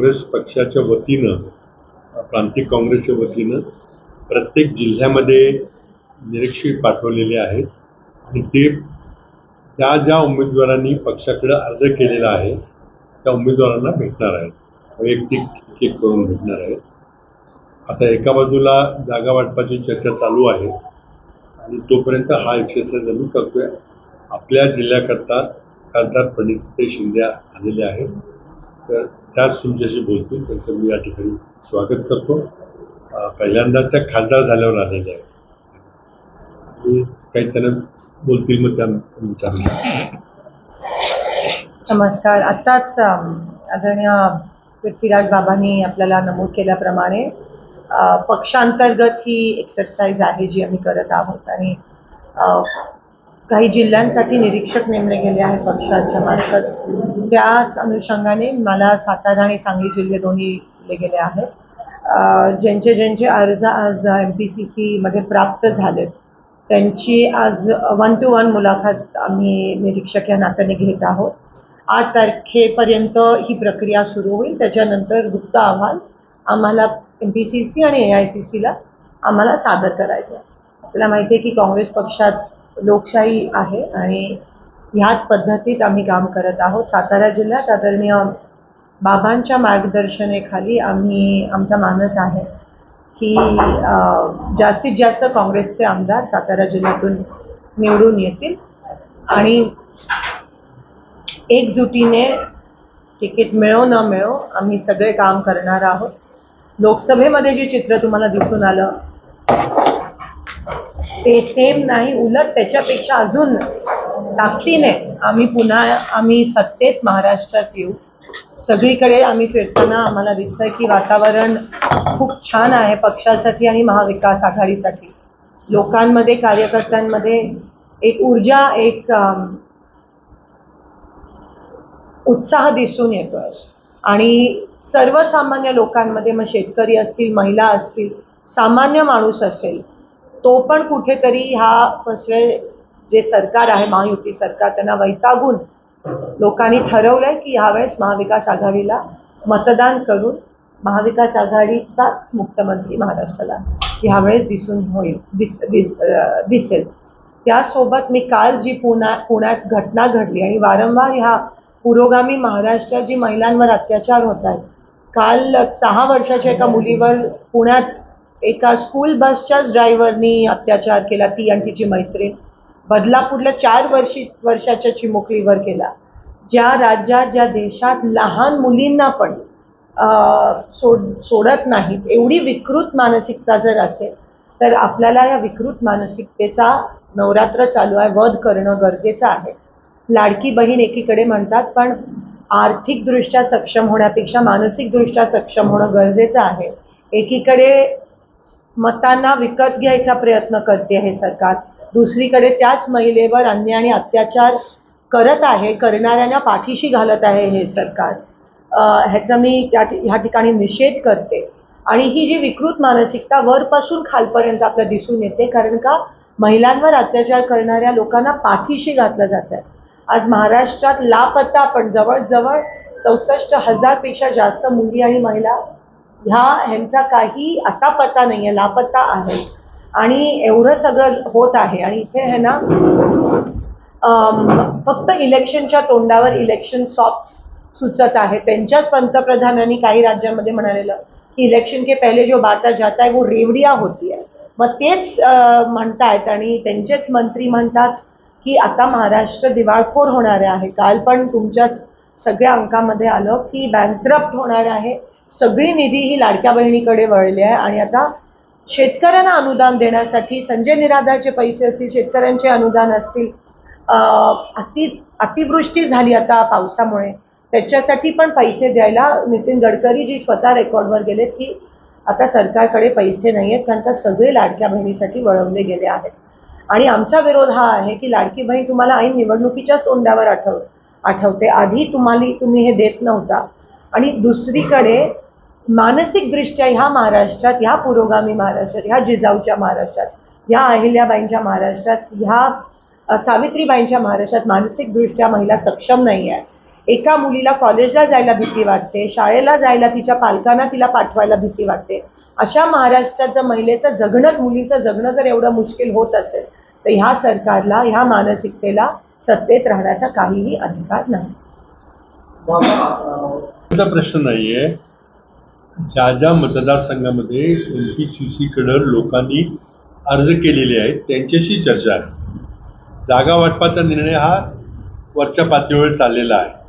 काँग्रेस पक्षाच्या वतीनं, प्रांतिक काँग्रेसच्या वतीनं प्रत्येक जिल्ह्यामध्ये निरीक्षक पाठवलेले आहेत आणि ते त्या ज्या उमेदवारांनी पक्षाकडे अर्ज केलेला आहे त्या उमेदवारांना भेटणार आहेत, वैयक्तिक एक करून भेटणार आहेत. आता एका बाजूला जागा वाटपाची चर्चा चालू आहे आणि तोपर्यंत हा एक्सरसाइज आम्ही करतोय. आपल्या जिल्ह्याकरता खासदार प्रणित शिंदे आलेले आहेत, तर त्याच तुमच्याशी बोलतील. त्यांचं मी या ठिकाणी स्वागत करतो. पहिल्यांदा त्या खासदार झाल्यावर आलेले आहेत. काही त्यांना बोलतील, मग त्या नमस्कार. आत्ताच आदरणीय पृथ्वीराज बाबांनी आपल्याला नमूद केल्याप्रमाणे पक्षांतर्गत ही एक्सरसाइज आहे जी आम्ही करत आहोत आणि काही जिल्ह्यांसाठी निरीक्षक नेमले गेले आहेत पक्षाच्या मार्फत. त्याच अनुषंगाने मला सातारा आणि सांगली जिल्हे दोन्ही दिले गेले आहेत. ज्यांचे अर्ज आज MPCC मध्ये प्राप्त झालेत त्यांची आज 1-to-1 मुलाखत आम्ही निरीक्षक या नात्याने घेत आहोत. 8 तारखेपर्यंत ही प्रक्रिया सुरू होईल. त्याच्यानंतर गुप्त अहवाल आम्हाला MPCC आणि AICCला आम्हाला सादर करायचं आहे. आपल्याला माहिती आहे की काँग्रेस पक्षात लोकशाही आहे आणि ह्याच पद्धतीत आम्ही काम करत आहोत. सातारा जिल्ह्यात आदरणीय बाबांच्या मार्गदर्शनाखाली आमचा मानस आहे की जास्तीत जास्त काँग्रेसचे आमदार सातारा जिल्ह्यातून निवडून येतील आणि एकजुटीने तिकीट मिळो न मिळो आम्ही सगळे काम करणार आहोत. लोकसभेमध्ये जे चित्र तुम्हाला दिसून आलं ते सेम नाही, उलट त्याच्यापेक्षा अजून ताकदीने आम्ही सत्तेत महाराष्ट्रात येऊ. सगळीकडे आम्ही फिरताना आम्हाला दिसतंय की वातावरण खूप छान आहे पक्षासाठी आणि महाविकास आघाडीसाठी. लोकांमध्ये, कार्यकर्त्यांमध्ये एक ऊर्जा, एक उत्साह दिसून येतोय आणि सर्वसामान्य लोकांमध्ये, मग शेतकरी असतील, महिला असतील, सामान्य माणूस असेल, तो पण कुठेतरी हा फसवे जे सरकार आहे महायुती सरकार त्यांना वैतागून लोकांनी ठरवलंय की ह्यावेळेस महाविकास आघाडीला मतदान करून महाविकास आघाडीचाच मुख्यमंत्री महाराष्ट्राला ह्यावेळेस दिसेल. त्यासोबत मी काल जी पुण्यात घटना घडली आणि वारंवार ह्या पुरोगामी महाराष्ट्रात जी महिलांवर अत्याचार होत आहेत. काल 6 वर्षाच्या एका मुलीवर पुण्यात एका स्कूल बसच्याच ड्रायव्हरनी अत्याचार केला, ती आणि तिची मैत्रीण. बदलापूरला 4 वर्षाच्या चिमुकलीवर केला. ज्या राज्यात, ज्या देशात लहान मुलींना पण सोडत नाहीत, एवढी विकृत मानसिकता जर असेल तर आपल्याला या विकृत मानसिकतेचा नवरात्र चालू आहे, वध करणं गरजेचं आहे. लाडकी बहीण एकीकडे म्हणतात, पण आर्थिकदृष्ट्या सक्षम होण्यापेक्षा मानसिकदृष्ट्या सक्षम होणं गरजेचं आहे. एकीकडे मतांना विकत घ्यायचा प्रयत्न करते हे सरकार, दुसरीकडे त्याच महिलेवर अन्याय आणि अत्याचार करत आहे, करणाऱ्यांना पाठीशी घालत आहे हे सरकार. ह्याचा मी ह्या ठिकाणी निषेध करते. आणि ही जी विकृत मानसिकता वरपासून खालपर्यंत आपल्याला दिसून येते, कारण का महिलांवर अत्याचार करणाऱ्या लोकांना पाठीशी घातलं जात आहे. आज महाराष्ट्रात लापता पण जवळजवळ 64,000 पेक्षा जास्त मुली आणि महिला ह्यांचा काही आता पत्ता नाही आहे, लापता आहेत. आणि एवढं सगळं होत आहे आणि इथे है ना फक्त इलेक्शनच्या तोंडावर इलेक्शन सॉप्स सुचत आहे. त्यांच्याच पंतप्रधानांनी काही राज्यांमध्ये म्हणालेलं की इलेक्शन के पहले जो बाटा जाता है वो रेवडिया होती है. मग तेच म्हणतायत आणि त्यांचेच मंत्री म्हणतात की आता महाराष्ट्र दिवाळखोर होणार आहे. काल पण तुमच्याच सगळ्या अंकामध्ये आलं की बँकरप्ट होणार आहे. सगळी निधी ही लाडक्या बहिणीकडे वळली आहे आणि आता शेतकऱ्यांना अनुदान देण्यासाठी संजय निराधारचे पैसे असतील, शेतकऱ्यांचे अनुदान असतील, अतिवृष्टी झाली आता पावसामुळे त्याच्यासाठी पण पैसे द्यायला नितीन गडकरी जी स्वतः रेकॉर्डवर गेलेत की आता सरकारकडे पैसे नाही आहेत, कारण का सगळे लाडक्या बहिणीसाठी वळवले गेले आहेत. आणि आमचा विरोध हा आहे की लाडकी बहीण तुम्हाला ऐन निवडणुकीच्याच तोंडावर आठवते, आधी तुम्ही हे देत नव्हता. आणि दुसरीकडे मानसिकदृष्ट्या ह्या महाराष्ट्रात, ह्या पुरोगामी महाराष्ट्रात, ह्या जिजाऊच्या महाराष्ट्रात, ह्या अहिल्याबाईंच्या महाराष्ट्रात, ह्या सावित्रीबाईंच्या महाराष्ट्रात मानसिकदृष्ट्या महिला सक्षम नाही आहे. एका मुलीला कॉलेजला जायला भीती वाटते, शाळेला जायला तिच्या पालकांना तिला पाठवायला भीती वाटते. अशा महाराष्ट्रात जर महिलेचं जगणंच, मुलीचं जगणं जर एवढं मुश्किल होत असेल तर ह्या सरकारला, ह्या मानसिकतेला सत्तेत राहण्याचा काहीही अधिकार नाही. प्रश्न नाहीये. ज्या ज्या मतदारसंघामध्ये MPCC कडे लोकांनी अर्ज केलेले आहेत त्यांच्याशी चर्चा आहे. जागा वाटपाचा निर्णय हा वरच्या पातळीवर चाललेला आहे.